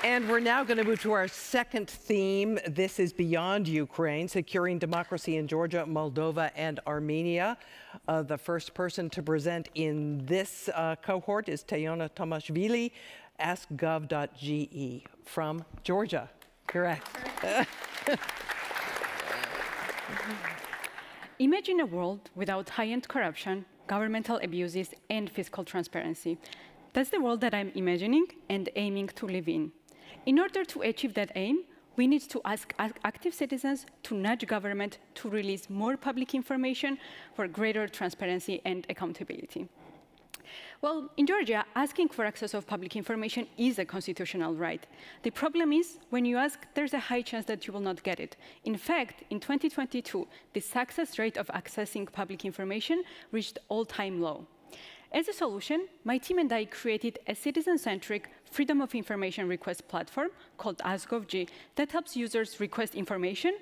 And we're now going to move to our second theme. This is Beyond Ukraine, securing democracy in Georgia, Moldova, and Armenia. The first person to present in this cohort is Teona Tomashvili, Askgov.Ge from Georgia. Correct. Imagine a world without high-end corruption, governmental abuses, and fiscal transparency. That's the world that I'm imagining and aiming to live in. In order to achieve that aim, we need to ask active citizens to nudge government to release more public information for greater transparency and accountability. Well, in Georgia, asking for access of public information is a constitutional right. The problem is, when you ask, there's a high chance that you will not get it. In fact, in 2022, the success rate of accessing public information reached all-time low. As a solution, my team and I created a citizen-centric freedom of information request platform called Askgov.Ge that helps users request information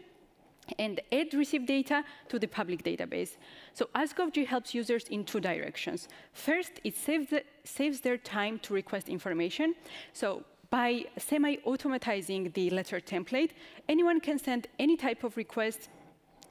and add received data to the public database. So Askgov.Ge helps users in two directions. First, it saves their time to request information. So by semi-automatizing the letter template, anyone can send any type of request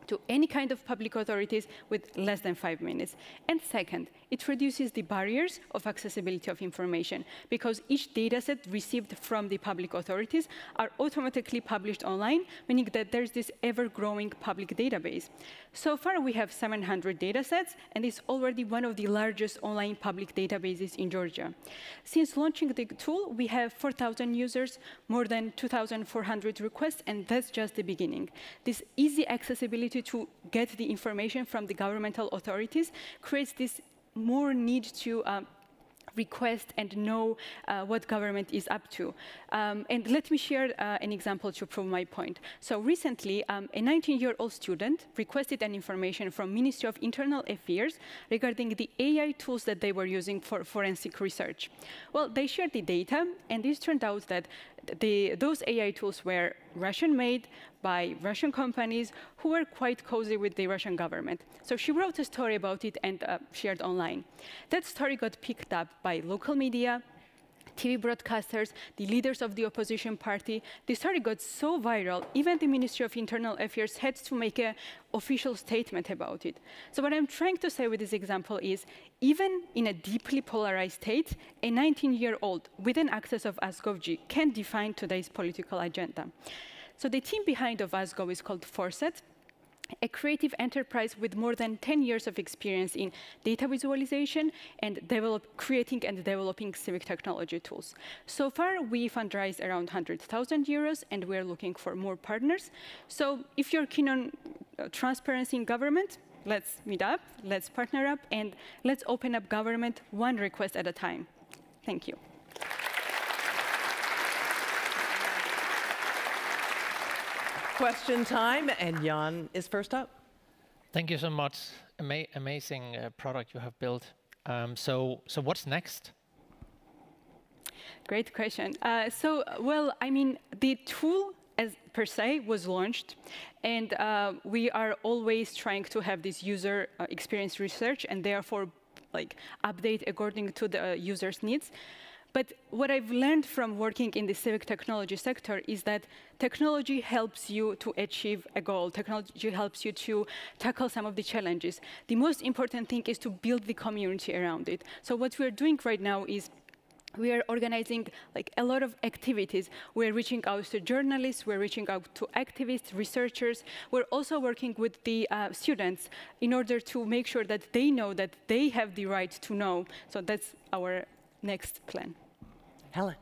to any kind of public authorities with less than 5 minutes. And second, it reduces the barriers of accessibility of information because each dataset received from the public authorities are automatically published online, meaning that there's this ever-growing public database. So far, we have 700 datasets, and it's already one of the largest online public databases in Georgia. Since launching the tool, we have 4,000 users, more than 2,400 requests, and that's just the beginning. This easy accessibility to get the information from the governmental authorities creates this more need to request and know what government is up to. And let me share an example to prove my point. So recently, a 19-year-old student requested an information from Ministry of Internal Affairs regarding the AI tools that they were using for forensic research. Well, they shared the data, and it turned out that those AI tools were Russian-made by Russian companies who were quite cozy with the Russian government. So she wrote a story about it and shared online. That story got picked up by local media, TV broadcasters, the leaders of the opposition party. The story got so viral, even the Ministry of Internal Affairs had to make an official statement about it. So what I'm trying to say with this example is, even in a deeply polarized state, a 19-year-old with an access of Askgov.Ge can define today's political agenda. So the team behind of Askgov is called Forset, a creative enterprise with more than 10 years of experience in data visualization and creating and developing civic technology tools. So far, we fundraised around 100,000 euros, and we're looking for more partners. So if you're keen on transparency in government, let's meet up, let's partner up, and let's open up government one request at a time. Thank you. Question time, and Jan is first up. Thank you so much. Amazing product you have built. So what's next? Great question. Well, I mean, the tool as per se was launched, and we are always trying to have this user experience research and therefore update according to the user's needs. But what I've learned from working in the civic technology sector is that technology helps you to achieve a goal. Technology helps you to tackle some of the challenges. The most important thing is to build the community around it. So what we're doing right now is we are organizing a lot of activities. We're reaching out to journalists, we're reaching out to activists, researchers. We're also working with the students in order to make sure that they know that they have the right to know. So that's our next plan. Helen.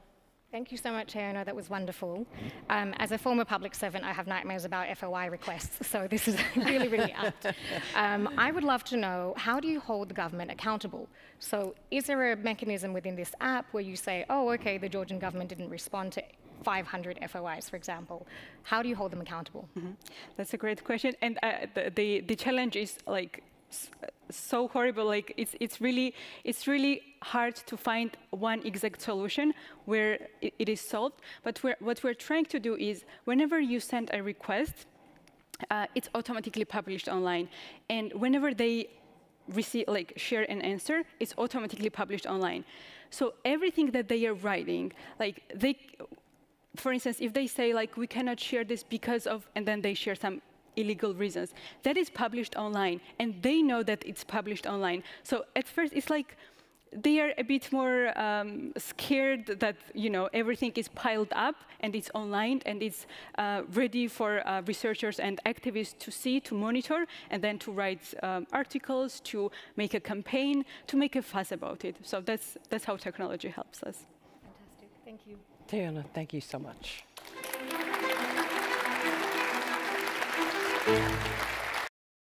Thank you so much, Teona. That was wonderful. As a former public servant, I have nightmares about FOI requests, so this is really, really apt. I would love to know, how do you hold the government accountable? So is there a mechanism within this app where you say, oh, OK, the Georgian government didn't respond to 500 FOIs, for example? How do you hold them accountable? Mm-hmm. That's a great question. And the challenge is so horrible. It's really hard to find one exact solution where it is solved. But what we're trying to do is, whenever you send a request, it's automatically published online, and whenever they receive share an answer, it's automatically published online. So everything that they are writing, for instance, if they say like, we cannot share this because of, and then they share some illegal reasons, that is published online, and they know that it's published online. So at first, it's like they are a bit more scared that everything is piled up and it's online and it's ready for researchers and activists to see, to monitor, and then to write articles, to make a campaign, to make a fuss about it. So that's how technology helps us. Fantastic. Thank you. Teona, thank you so much.